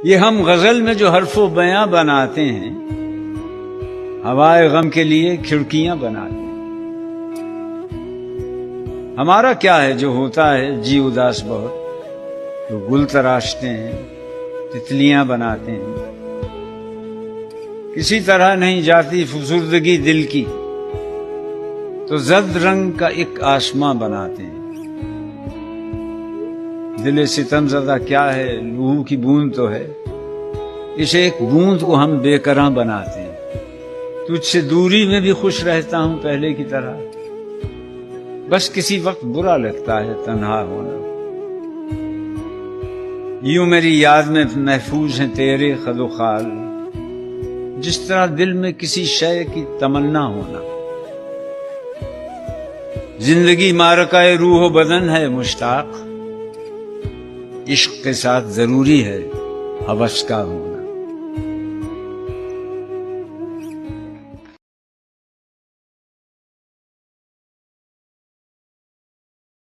یہ ہم غزل میں جو حرف و بیاں بناتے ہیں، ہوائے غم کے لیے کھڑکیاں بناتے ہیں۔ ہمارا کیا ہے جو ہوتا ہے جی اداس بہت، تو گل تراشتے ہیں، تتلیاں بناتے ہیں۔ کسی طرح نہیں جاتی فسردگی دل کی، تو زرد رنگ کا ایک آسماں بناتے ہیں۔ دل ستم زدہ کیا ہے، لوح کی بوند تو ہے، اس ایک بوند کو ہم بے کراں بناتے ہیں۔ تجھ سے دوری میں بھی خوش رہتا ہوں پہلے کی طرح، بس کسی وقت برا لگتا ہے تنہا ہونا۔ یوں میری یاد میں محفوظ ہیں تیرے خد و خال، جس طرح دل میں کسی شے کی تمنا ہونا۔ زندگی معرکہ روح و بدن ہے مشتاق، عشق کے ساتھ ضروری ہے ہوس کا ہونا۔